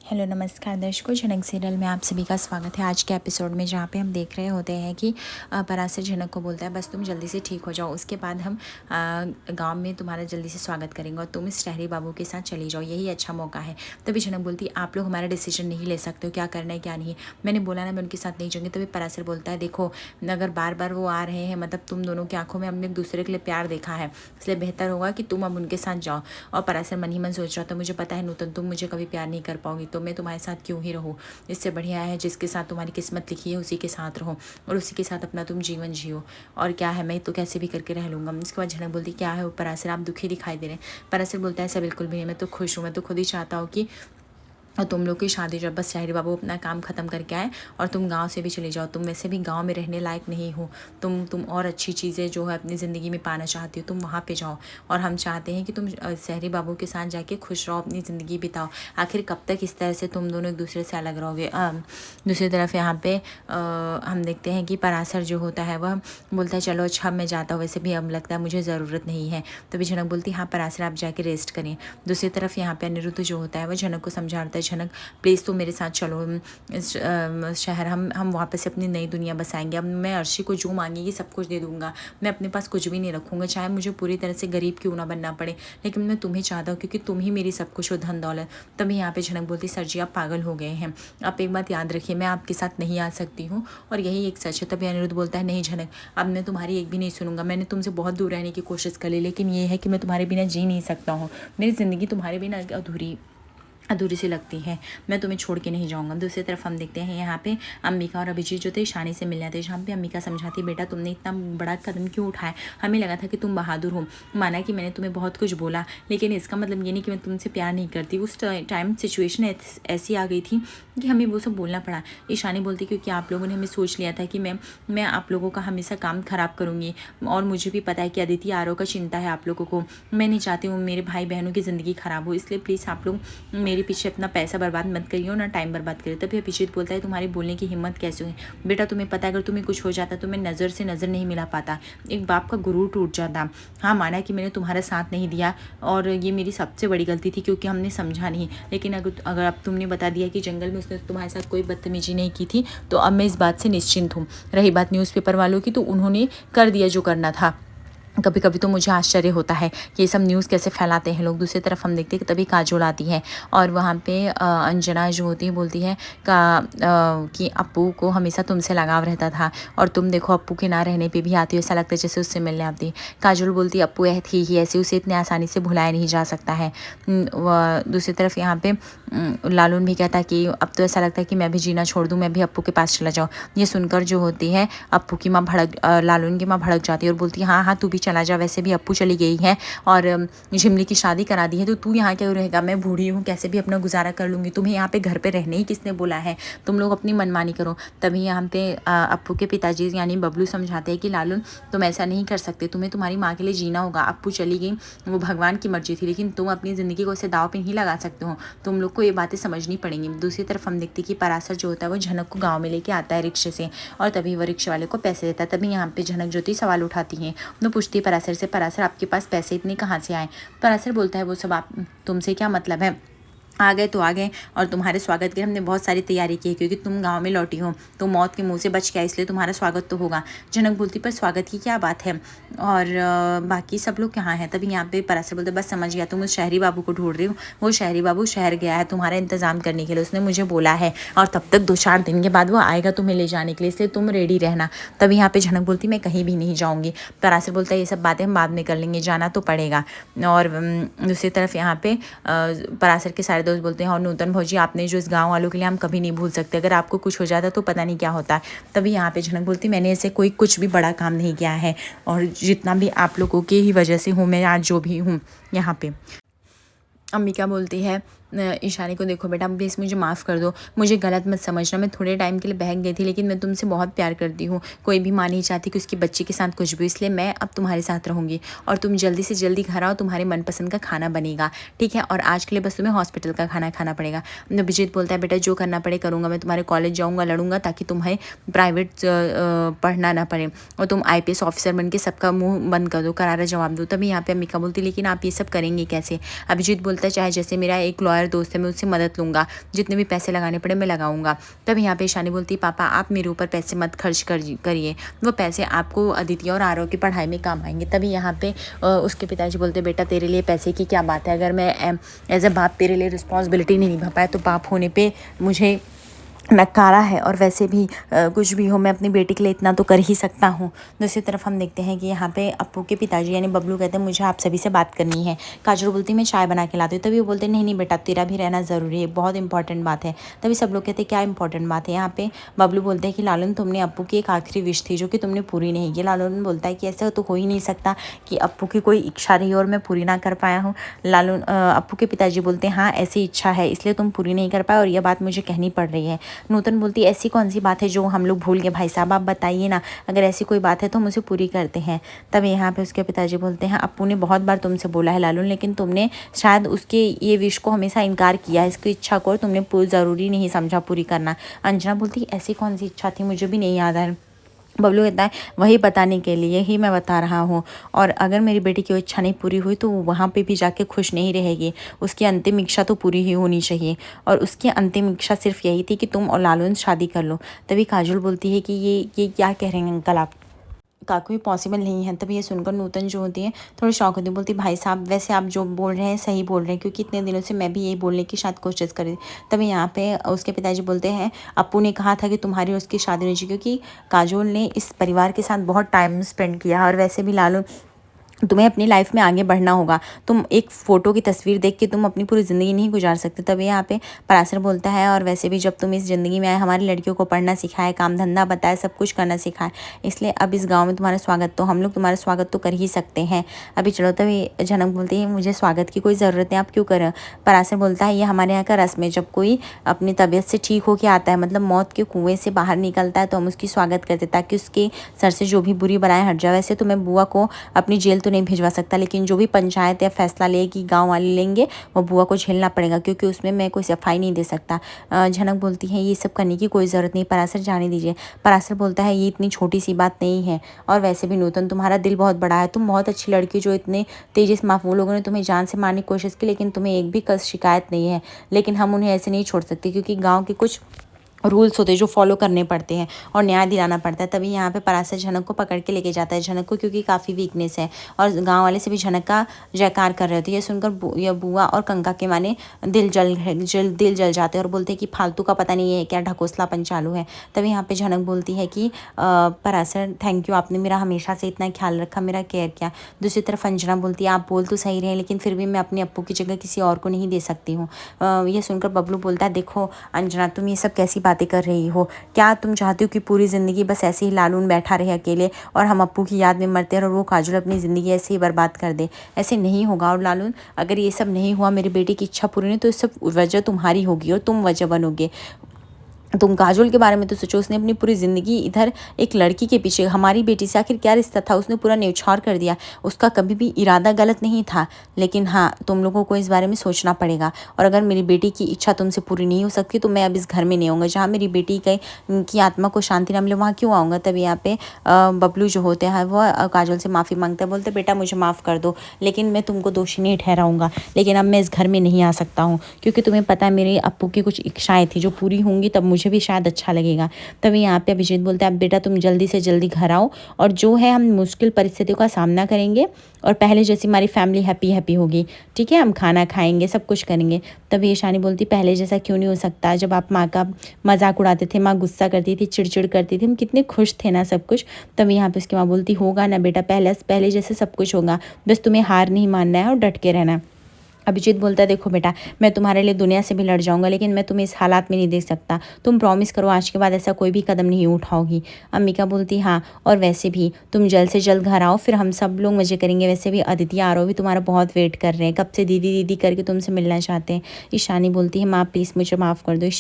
Hello नमस्कार दर्शकों, झनक सीरियल में आप सभी का स्वागत है। आज के एपिसोड में जहाँ पे हम देख रहे होते हैं कि पराशर झनक को बोलता है बस तुम जल्दी से ठीक हो जाओ, उसके बाद हम गांव में तुम्हारा जल्दी से स्वागत करेंगे और तुम इस टहरी बाबू के साथ चली जाओ, यही अच्छा मौका है। तभी झनक बोलती है आप लोग हमारा डिसीजन नहीं ले सकते हो, क्या करना है क्या नहीं। मैंने बोला ना मैं उनके साथ नहीं जाऊँगी। तभी पराशर बोलता है देखो अगर बार बार वो आ रहे हैं, मतलब तुम दोनों की आंखों में हमने एक दूसरे के लिए प्यार देखा है, इसलिए बेहतर होगा कि तुम अब उनके साथ जाओ। और पराशर मन ही मन सोच रहा था मुझे पता है नूतन तुम मुझे कभी प्यार नहीं कर पाओगी, तो मैं तुम्हारे साथ क्यों ही रहूँ। इससे बढ़िया है जिसके साथ तुम्हारी किस्मत लिखी है उसी के साथ रहो और उसी के साथ अपना तुम जीवन जियो। और क्या है मैं तो कैसे भी करके रह लूँगा। इसके बाद झनक बोलती क्या है वो पराशर आप दुखी दिखाई दे रहे हैं। पराशर बोलता है ऐसा बिल्कुल भी नहीं, मैं तो खुश हूँ, मैं तो खुद ही चाहता हूँ कि और तुम लोग की शादी जब बस टहरी बाबू अपना काम ख़त्म करके आए और तुम गांव से भी चले जाओ। तुम वैसे भी गांव में रहने लायक नहीं हो, तुम और अच्छी चीज़ें जो है अपनी ज़िंदगी में पाना चाहती हो, तुम वहाँ पे जाओ। और हम चाहते हैं कि तुम शहरी बाबू के साथ जाके खुश रहो, अपनी ज़िंदगी बिताओ। आखिर कब तक इस तरह से तुम दोनों एक दूसरे से अलग रहोगे। दूसरी तरफ यहाँ पे हम देखते हैं कि पराशर जो होता है वह बोलता है चलो अच्छा मैं जाता हूँ, वैसे भी अब लगता है मुझे ज़रूरत नहीं है। तभी झनक बोलती हाँ पराशर आप जाके रेस्ट करें। दूसरी तरफ यहाँ पे अनिरुद्ध जो होता है वह झनक को समझाता है झनक प्लीज़ तो मेरे साथ चलो इस शहर, हम वापस से अपनी नई दुनिया बसाएंगे। अब मैं अर्शी को जो मांगेगी सब कुछ दे दूंगा, मैं अपने पास कुछ भी नहीं रखूँगा, चाहे मुझे पूरी तरह से गरीब क्यों ना बनना पड़े, लेकिन मैं तुम्हें चाहता हूँ क्योंकि तुम ही मेरी सब कुछ हो, धन दौलत। तभी यहाँ पे झनक बोलती सर जी आप पागल हो गए हैं, आप एक बात याद रखिए मैं आपके साथ नहीं आ सकती हूँ और यही एक सच है। तभी अनिरुद्ध बोलता है नहीं झनक अब मैं तुम्हारी एक भी नहीं सुनूंगा, मैंने तुमसे बहुत दूर रहने की कोशिश कर ली, लेकिन ये है कि मैं तुम्हारे बिना जी नहीं सकता हूँ, मेरी ज़िंदगी तुम्हारे बिना अधूरी सी लगती है, मैं तुम्हें छोड़ के नहीं जाऊंगा। दूसरी तरफ हम देखते हैं यहाँ पे अंबिका और अभिजीत जो थे शानी से मिलने आते हैं, जहाँ पे अंबिका समझाती बेटा तुमने इतना बड़ा कदम क्यों उठाया, हमें लगा था कि तुम बहादुर हो, माना कि मैंने तुम्हें बहुत कुछ बोला, लेकिन इसका मतलब ये नहीं कि मैं तुमसे प्यार नहीं करती। उस टाइम सिचुएशन ऐसी आ गई थी कि हमें वो सब बोलना पड़ा। ईशानी बोलती क्योंकि आप लोगों ने हमें सोच लिया था कि मैं आप लोगों का हमेशा काम ख़राब करूँगी, और मुझे भी पता है कि अदिति आरव का चिंता है आप लोगों को, मैं नहीं चाहती हूँ मेरे भाई बहनों की ज़िंदगी ख़राब हो, इसलिए प्लीज़ आप लोग मेरे पीछे अपना पैसा बर्बाद मत करिए और ना टाइम बर्बाद करिए। तभी अभिजीत बोलता है तुम्हारी बोलने की हिम्मत कैसे हुई बेटा, तुम्हें पता है अगर तुम्हें कुछ हो जाता तो मैं नज़र से नज़र नहीं मिला पाता, एक बाप का गुरूर टूट जाता। हाँ माना कि मैंने तुम्हारा साथ नहीं दिया और ये मेरी सबसे बड़ी गलती थी क्योंकि हमने समझा नहीं, लेकिन अगर अब तुमने बता दिया कि जंगल में उसने तुम्हारे साथ कोई बदतमीजी नहीं की थी तो अब मैं इस बात से निश्चिंत हूँ। रही बात न्यूज़पेपर वालों की, तो उन्होंने कर दिया जो करना था। कभी कभी तो मुझे आश्चर्य होता है कि ये सब न्यूज़ कैसे फैलाते हैं लोग। दूसरी तरफ हम देखते हैं कि तभी काजोल आती है और वहाँ पे अंजना जो होती है बोलती है कि अप्पू को हमेशा तुमसे लगाव रहता था और तुम देखो अप्पू के ना रहने पे भी आती हो, ऐसा लगता है जैसे उससे मिलने आती है। काजोल बोलती है अप्पू थी ही ऐसी, उसे इतनी आसानी से भुलाया नहीं जा सकता है। दूसरी तरफ यहाँ पे लालून भी कहता है कि अब तो ऐसा लगता है कि मैं भी जीना छोड़ दूँ, मैं भी अप्पू के पास चला जाऊँ। ये सुनकर जो होती है अप्पू की माँ लालून की माँ भड़क जाती है और बोलती है हाँ हाँ तू भी चला जा, वैसे भी अप्पू चली गई है और झिमली की शादी करा दी है तो तू यहाँ क्यों रहेगा, मैं बूढ़ी हूँ कैसे भी अपना गुजारा कर लूँगी, तुम्हें यहाँ पे घर पे रहने ही किसने बोला है, तुम लोग अपनी मनमानी करो। तभी यहाँ पे अप्पू के पिताजी यानी बबलू समझाते हैं कि लालून तुम ऐसा नहीं कर सकते, तुम्हें तुम्हारी माँ के लिए जीना होगा। अप्पू चली गई वो भगवान की मर्जी थी, लेकिन तुम अपनी ज़िंदगी को उसे दाव पे नहीं लगा सकते हो, तुम लोग को ये बातें समझनी पड़ेंगी। दूसरी तरफ हम देखते कि पराशर जो होता है वो झनक को गाँव में लेके आता है रिक्शे से और तभी वो रिक्शे वाले को पैसे देता है। तभी यहाँ पे झनक ज्योति सवाल उठाती है, वो पूछती है पराशर से पराशर आपके पास पैसे इतने कहाँ से आए। पराशर बोलता है वो सब आप तुमसे क्या मतलब है, आ गए तो आ गए और तुम्हारे स्वागत के लिए हमने बहुत सारी तैयारी की है क्योंकि तुम गांव में लौटी हो, तो मौत के मुंह से बच गया इसलिए तुम्हारा स्वागत तो होगा। जनक बोलती पर स्वागत की क्या बात है और बाकी सब लोग कहाँ हैं। तभी यहाँ पे पराशर बोलते बस समझ गया तुम उस शहरी बाबू को ढूंढ रही हो, वो शहरी बाबू शहर गया है तुम्हारा इंतजाम करने के लिए, उसने मुझे बोला है और तब तक 2-4 दिन के बाद वो आएगा तुम्हें ले जाने के लिए, इसलिए तुम रेडी रहना। तभी यहाँ पे झनक बोलती मैं कहीं भी नहीं जाऊँगी। पराशर बोलता है ये सब बातें हम बाद में कर लेंगे, जाना तो पड़ेगा। और दूसरी तरफ यहाँ पे पराशर के सारे दोस्त बोलते हैं और नूतन भौजी आपने जो इस गांव वालों के लिए हम कभी नहीं भूल सकते, अगर आपको कुछ हो जाता तो पता नहीं क्या होता। तभी यहाँ पे झनक बोलती मैंने ऐसे कोई कुछ भी बड़ा काम नहीं किया है और जितना भी आप लोगों की ही वजह से हूँ मैं आज जो भी हूँ यहाँ पे। अंबिका बोलती है ईशानी को देखो बेटा प्लीज़ मुझे माफ़ कर दो, मुझे गलत मत समझना, मैं थोड़े टाइम के लिए बहक गई थी लेकिन मैं तुमसे बहुत प्यार करती हूँ, कोई भी माँ नहीं चाहती कि उसकी बच्ची के साथ कुछ भी, इसलिए मैं अब तुम्हारे साथ रहूँगी और तुम जल्दी से जल्दी घर आओ, तुम्हारे मनपसंद का खाना बनेगा ठीक है, और आज के लिए बस तुम्हें हॉस्पिटल का खाना खाना पड़ेगा। अभिजीत बोलता है बेटा जो करना पड़े करूँगा, मैं तुम्हारे कॉलेज जाऊँगा लड़ूंगा ताकि तुम्हें प्राइवेट पढ़ना ना पड़े और तुम IPS ऑफिसर बन के सबका मुँह बंद कर दो, करारा जवाब दो। तभी यहाँ पे अंबिका बोलती लेकिन आप ये सब करेंगे कैसे। अभिजीत बोलता है चाहे जैसे मेरा एक लॉयर हमारे दोस्त है, मैं उससे मदद लूँगा, जितने भी पैसे लगाने पड़े मैं लगाऊंगा। तब यहाँ पे ईशानी बोलती पापा आप मेरे ऊपर पैसे मत खर्च करिए, वो पैसे आपको अदिति और आरव की पढ़ाई में काम आएंगे। तभी यहाँ पे उसके पिताजी बोलते बेटा तेरे लिए पैसे की क्या बात है, अगर मैं एज अ बाप तेरे लिए रिस्पॉन्सिबिलिटी नहीं निभा पाया तो बाप होने पर मुझे नकारा है, और वैसे भी कुछ भी हो मैं अपनी बेटी के लिए इतना तो कर ही सकता हूँ। दूसरी तरफ हम देखते हैं कि यहाँ पे अप्पू के पिताजी यानी बबलू कहते हैं मुझे आप सभी से बात करनी है। काजल बोलती मैं चाय बना के लाती हूँ। तभी वो बोलते नहीं नहीं बेटा तेरा भी रहना ज़रूरी है, बहुत इंपॉर्टेंट बात है। तभी सब लोग कहते हैं क्या इंपॉर्टेंट बात है। यहाँ पे बबलू बोलते हैं कि लालन तुमने अप्पू की एक आखिरी विश थी जो कि तुमने पूरी नहीं की। लालन बोलता है कि ऐसा तो हो ही नहीं सकता कि अप्पू की कोई इच्छा रही और मैं पूरी ना कर पाया हूँ। अप्पू के पिताजी बोलते हैं हाँ ऐसी इच्छा है इसलिए तुम पूरी नहीं कर पाए और यह बात मुझे कहनी पड़ रही है। नूतन बोलती ऐसी कौन सी बात है जो हम लोग भूल गए, भाई साहब आप बताइए ना, अगर ऐसी कोई बात है तो हम उसे पूरी करते हैं। तब यहाँ पे उसके पिताजी बोलते हैं अप्पू ने बहुत बार तुमसे बोला है लालू, लेकिन तुमने शायद उसके ये विश को हमेशा इनकार किया है, इसकी इच्छा को तुमने पूरी ज़रूरी नहीं समझा पूरी करना। अंजना बोलती ऐसी कौन सी इच्छा थी, मुझे भी नहीं याद है। बबलू कहता है वही बताने के लिए ही मैं बता रहा हूँ, और अगर मेरी बेटी की इच्छा नहीं पूरी हुई तो वो वहाँ पे भी जाके खुश नहीं रहेगी। उसकी अंतिम इच्छा तो पूरी ही होनी चाहिए, और उसकी अंतिम इच्छा सिर्फ यही थी कि तुम और लालू शादी कर लो। तभी काजल बोलती है कि ये क्या कह रहे हैं अंकल आप, काकू पॉसिबल नहीं है। तभी ये सुनकर नूतन जो होती है थोड़ी शौक होती है, बोलती भाई साहब वैसे आप जो बोल रहे हैं सही बोल रहे हैं, क्योंकि इतने दिनों से मैं भी यही बोलने की शायद कोशिश करी। तभी यहाँ पे उसके पिताजी बोलते हैं अप्पू ने कहा था कि तुम्हारी उसकी शादी नहीं चाहिए, क्योंकि काजोल ने इस परिवार के साथ बहुत टाइम स्पेंड किया, और वैसे भी लालू तुम्हें अपनी लाइफ में आगे बढ़ना होगा। तुम एक फ़ोटो की तस्वीर देख के तुम अपनी पूरी ज़िंदगी नहीं गुजार सकते। तभी यहाँ पे पराशर बोलता है और वैसे भी जब तुम इस ज़िंदगी में आए हमारी लड़कियों को पढ़ना सिखाए, काम धंधा बताए, सब कुछ करना सिखाए, इसलिए अब इस गांव में तुम्हारा स्वागत तो हम लोग तुम्हारा स्वागत तो कर ही सकते हैं। अभी चलो। तभी जनक बोलती है मुझे स्वागत की कोई ज़रूरत नहीं, आप क्यों करें। पराशर बोलता है ये हमारे यहाँ का रस्म है, जब कोई अपनी तबीयत से ठीक होकर आता है, मतलब मौत के कुएँ से बाहर निकलता है, तो हम उसकी स्वागत करते ताकि उसके सर से जो भी बुरी बलाएँ हट जाए। वैसे तो मैं बुआ को अपनी जेल तो नहीं भिजवा सकता, लेकिन जो भी पंचायत या फैसला लेगी गांव वाले लेंगे वो बुआ को झेलना पड़ेगा, क्योंकि उसमें मैं कोई सफाई नहीं दे सकता। झनक बोलती है ये सब करने की कोई ज़रूरत नहीं, पराशर जाने दीजिए। पराशर बोलता है ये इतनी छोटी सी बात नहीं है, और वैसे भी नूतन तुम्हारा दिल बहुत बड़ा है, तुम बहुत अच्छी लड़की, जो इतने तेजी से वो लोगों ने तुम्हें जान से मारने की कोशिश की लेकिन तुम्हें एक भी कस शिकायत नहीं है, लेकिन हम उन्हें ऐसे नहीं छोड़ सकते क्योंकि गाँव के कुछ रूल्स होते हैं जो फॉलो करने पड़ते हैं और न्याय दिलाना पड़ता है। तभी यहाँ पे पराशर झनक को पकड़ के लेके जाता है, झनक को क्योंकि काफ़ी वीकनेस है, और गांव वाले से भी झनक का जयकार कर रहे होते हैं। ये सुनकर यह बुआ और कंका के माने दिल जल जाते हैं और बोलते हैं कि फालतू का पता नहीं है क्या ढकोसलापन चालू है। तभी यहाँ पे झनक बोलती है कि पराशर थैंक यू, आपने मेरा हमेशा से इतना ख्याल रखा, मेरा केयर किया। दूसरी तरफ अंजना बोलती है आप बोल तो सही रहे, लेकिन फिर भी मैं अपने अप्पू की जगह किसी और को नहीं दे सकती हूँ। यह सुनकर बबलू बोलता है देखो अंजना तुम ये सब कैसी बातें कर रही हो, क्या तुम चाहती हो कि पूरी ज़िंदगी बस ऐसे ही लालून बैठा रहे अकेले और हम अप्पू की याद में मरते रहे और वो काजल अपनी ज़िंदगी ऐसे ही बर्बाद कर दे। ऐसे नहीं होगा, और लालून अगर ये सब नहीं हुआ, मेरी बेटी की इच्छा पूरी नहीं, तो ये सब वजह तुम्हारी होगी और तुम वजह बनोगे। तुम काजोल के बारे में तो सोचो, उसने अपनी पूरी ज़िंदगी इधर एक लड़की के पीछे, हमारी बेटी से आखिर क्या रिश्ता था, उसने पूरा न्यौछावर कर दिया, उसका कभी भी इरादा गलत नहीं था। लेकिन हाँ तुम लोगों को इस बारे में सोचना पड़ेगा, और अगर मेरी बेटी की इच्छा तुमसे पूरी नहीं हो सकती तो मैं अब इस घर में नहीं आऊँगा, जहाँ मेरी बेटी की आत्मा को शांति न मिले वहाँ क्यों आऊँगा। तभी यहाँ पे बबलू जो होते हैं वो काजोल से माफ़ी मांगते हैं, बोलते बेटा मुझे माफ़ कर दो, लेकिन मैं तुमको दोषी नहीं ठहराऊँगा, लेकिन अब मैं इस घर में नहीं आ सकता हूँ, क्योंकि तुम्हें पता है मेरे अप्पू की कुछ इच्छाएँ थी जो पूरी होंगी तब मुझे भी शायद अच्छा लगेगा। तभी यहाँ पे अभिजीत बोलता है अब बेटा तुम जल्दी से जल्दी घर आओ, और जो है हम मुश्किल परिस्थितियों का सामना करेंगे और पहले जैसी हमारी फैमिली हैप्पी होगी, ठीक है, हम खाना खाएंगे, सब कुछ करेंगे। तभी ईशानी बोलती पहले जैसा क्यों नहीं हो सकता, जब आप माँ का मजाक उड़ाते थे, माँ गुस्सा करती थी, चिड़चिड़ करती थी, हम कितने खुश थे ना सब कुछ। तभी यहाँ पे उसकी माँ बोलती होगा ना बेटा, पहले जैसे सब कुछ होगा, बस तुम्हें हार नहीं मानना है और डट के रहना है। अभिजीत बोलता है देखो बेटा मैं तुम्हारे लिए दुनिया से भी लड़ जाऊंगा, लेकिन मैं तुम्हें इस हालात में नहीं देख सकता, तुम प्रॉमिस करो आज के बाद ऐसा कोई भी कदम नहीं उठाओगी। अम्मिका बोलती हाँ, और वैसे भी तुम जल्द से जल्द घर आओ, फिर हम सब लोग मज़े करेंगे, वैसे भी अदिति आरो भी तुम्हारा बहुत वेट कर रहे हैं, कब से दीदी दीदी करके तुमसे मिलना चाहते हैं। ईशानी बोलती है माँ प्लीज़ मुझे माफ़ कर दो।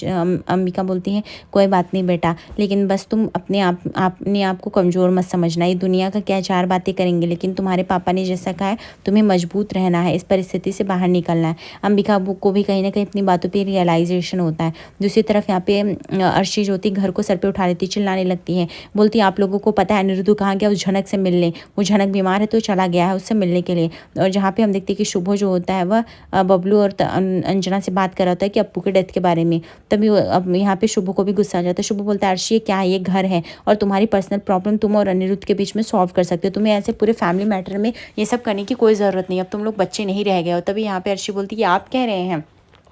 अम्मिका बोलती है कोई बात नहीं बेटा, लेकिन बस तुम अपने आप को कमज़ोर मत समझना, ये दुनिया का क्या चार बातें करेंगे, लेकिन तुम्हारे पापा ने जैसा कहा है तुम्हें मजबूत रहना है, इस परिस्थिति से बाहर निकलना है। अंबिका को भी कहीं ना कहीं अपनी बातों पे रियलाइजेशन होता है। दूसरी तरफ यहाँ पे अर्शी जो होती घर को सर पे उठा लेती, चिल्लाने लगती है, बोलती आप लोगों को पता है अनिरुद्ध कहाँ गया उस झनक से मिलने, वो झनक बीमार है तो चला गया है उससे मिलने के लिए। और जहाँ पे हम देखते हैं कि शुभ जो होता है वह बबलू और अंजना से बात कर रहा होता है कि अप्पू के डेथ के बारे में। तभी अब यहाँ पे शुभ को भी गुस्सा आ जाता है। शुभ बोलता है अर्शी क्या है, ये घर है और तुम्हारी पर्सनल प्रॉब्लम तुम और अनिरुद्ध के बीच में सॉल्व कर सकते हो, तुम्हें ऐसे पूरे फैमिली मैटर में ये सब करने की कोई ज़रूरत नहीं, अब तुम लोग बच्चे नहीं रह गए हो। तभी यहाँ पे अर्शी बोलती है आप कह रहे हैं,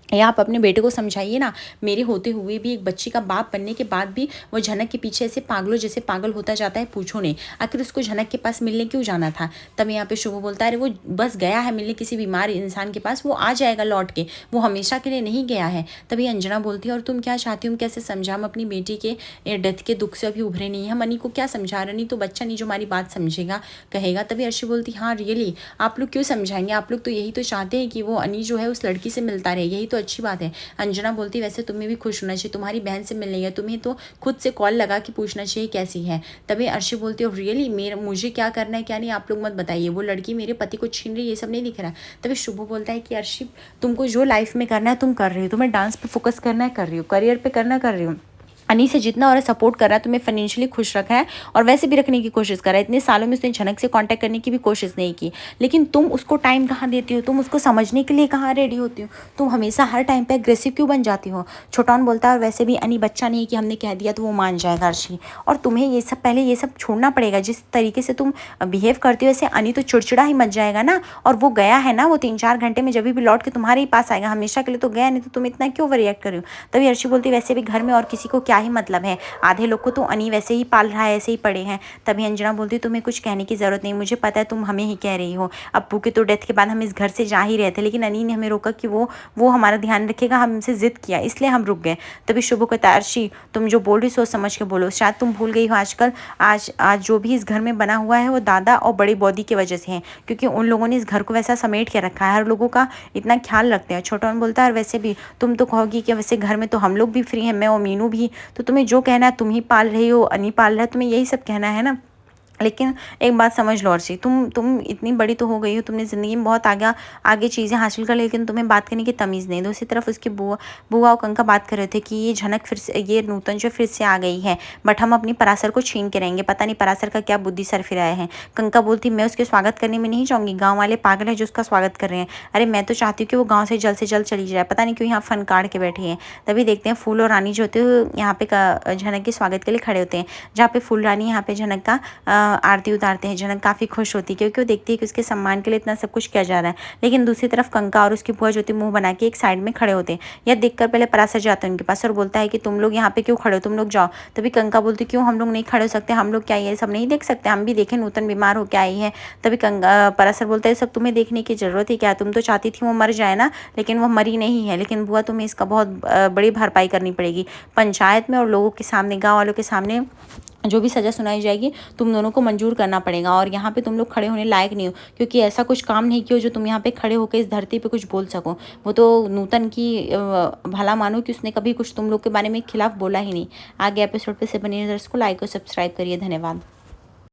या आप अपने बेटे को समझाइए ना, मेरे होते हुए भी एक बच्ची का बाप बनने के बाद भी वो झनक के पीछे ऐसे पागलों जैसे पागल होता जाता है, पूछो नहीं आखिर उसको झनक के पास मिलने क्यों जाना था। तब यहाँ पे शुभ बोलता है अरे वो बस गया है मिलने किसी बीमार इंसान के पास, वो आ जाएगा लौट के, वो हमेशा के लिए नहीं गया है। तभी अंजना बोलती है और तुम क्या चाहती हो, कैसे समझा, हम अपनी बेटी के डेथ के दुख से अभी उभरे नहीं है, हम अनी को क्या समझा रहे, नहीं तो बच्चा नहीं जो हमारी बात समझेगा कहेगा। तभी अर्शी बोलती हाँ रियली आप लोग क्यों समझाएंगे, आप लोग तो यही तो चाहते हैं कि वो अनी जो है उस लड़की से मिलता रहे, यही तो अच्छी बात है। अंजना बोलती वैसे तुम्हें भी खुश होना चाहिए, तुम्हारी बहन से मिलने गया, तुम्हें तो खुद से कॉल लगा के पूछना चाहिए कैसी है। तभी अर्शी बोलती है रियली मुझे क्या करना है क्या नहीं आप लोग मत बताइए, वो लड़की मेरे पति को छीन रही है, ये सब नहीं दिख रहा है। तभी शुभ बोलता है कि अर्शी तुमको जो लाइफ में करना है तुम कर रही हो, तुम्हें डांस पे फोकस करना है कर रही हो, करियर पे करना कर रही हो, अनी से जितना और सपोर्ट कर रहा है, तुम्हें फाइनेंशियली खुश रखा है और वैसे भी रखने की कोशिश कर रहा है। इतने सालों में उसने झनक से कांटेक्ट करने की भी कोशिश नहीं की, लेकिन तुम उसको टाइम कहाँ देती हो, तुम उसको समझने के लिए कहाँ रेडी होती हो, तुम हमेशा हर टाइम पे एग्रेसिव क्यों बन जाती हो। छोटाउन बोलता है और वैसे भी अनी बच्चा नहीं कि हमने कह दिया तो वो मान जाएगा अर्शी, और तुम्हें ये सब पहले ये सब छोड़ना पड़ेगा, जिस तरीके से तुम बिहेव करती हो वैसे अनी तो चिड़चिड़ा ही मच जाएगा ना। और वो गया है ना, वो 3-4 घंटे में जब भी लौट के तुम्हारे ही पास आएगा, हमेशा के लिए तो गया नहीं, तो तुम इतना क्यों रिएक्ट कर रही हो। तभी अर्शी बोलती वैसे भी घर में और किसी को क्या ही मतलब है, आधे लोग को तो अनी वैसे ही पाल रहा है, ऐसे ही पड़े हैं। तभी अंजना बोलती तुम्हें कुछ कहने की ज़रूरत नहीं, मुझे पता है तुम हमें ही कह रही हो, अप्पू के तो डेथ के बाद हम इस घर से जा ही रहे थे, लेकिन अनी ने हमें रोका कि वो हमारा ध्यान रखेगा, हमसे जिद किया इसलिए हम रुक गए। तभी शुभ कहता अर्शी तुम जो बोल रही सोच समझ के बोलो, शायद तुम भूल गई हो आजकल आज जो भी इस घर में बना हुआ है वो दादा और बड़ी बॉडी की वजह से है, क्योंकि उन लोगों ने इस घर को वैसा समेट के रखा है, हर लोगों का इतना ख्याल रखते हैं। छोटा बोलता है और वैसे भी तुम तो कहोगी कि वैसे घर में तो हम लोग भी फ्री हैं, मैं और मीनू भी, तो तुम्हें जो कहना है तुम ही पाल रही हो, अनी पाल रहा है, तुम्हें यही सब कहना है ना। लेकिन एक बात समझ लो अर्शी, तुम इतनी बड़ी तो हो गई हो, तुमने ज़िंदगी में बहुत आगे चीज़ें हासिल कर ली, लेकिन तुम्हें बात करने की तमीज़ नहीं। दूसरी तरफ उसकी बुआ और कंका बात कर रहे थे कि ये झनक फिर से, ये नूतन जो फिर से आ गई है, बट हम अपनी परासर को छीन के रहेंगे, पता नहीं परासर का क्या बुद्धि सर फिराया है। कंका बोलती मैं उसके स्वागत करने में नहीं जाऊँगी, गाँव वाले पागल है जो उसका स्वागत कर रहे हैं, अरे मैं तो चाहती हूँ कि वो गाँव से जल्द चली जाए, पता नहीं क्यों यहाँ फन काट के बैठी है। तभी देखते हैं फूल और रानी जो होते हैं यहाँ पे झनक के स्वागत के लिए खड़े होते हैं, जहाँ पे फूल रानी यहाँ पे झनक का आरती उतारते हैं। झनक काफ़ी खुश होती है क्योंकि वो देखती है कि उसके सम्मान के लिए इतना सब कुछ किया जा रहा है, लेकिन दूसरी तरफ कंका और उसकी बुआ ज्योति मुंह बना के एक साइड में खड़े होते हैं। यह देखकर पहले परासर जाता है उनके पास और बोलता है कि तुम लोग यहाँ पे क्यों खड़े हो, तुम लोग जाओ। तभी कंका बोलती क्यों हम लोग नहीं खड़े हो सकते, हम लोग क्या ये सब नहीं देख सकते, हम भी देखें नूतन बीमार हो क्या आई है। तभी परासर बोलता है सब तुम्हें देखने की जरूरत है क्या, तुम तो चाहती थी वो मर जाए ना, लेकिन वो मरी नहीं है, लेकिन बुआ तुम्हें इसका बहुत बड़ी भरपाई करनी पड़ेगी, पंचायत में और लोगों के सामने, गाँव वालों के सामने जो भी सज़ा सुनाई जाएगी तुम दोनों को मंजूर करना पड़ेगा, और यहाँ पे तुम लोग खड़े होने लायक नहीं हो, क्योंकि ऐसा कुछ काम नहीं किया जो तुम यहाँ पे खड़े होकर इस धरती पे कुछ बोल सको। वो तो नूतन की भला मानो कि उसने कभी कुछ तुम लोग के बारे में खिलाफ बोला ही नहीं। आगे एपिसोड पे से बने को लाइक और सब्सक्राइब करिए। धन्यवाद।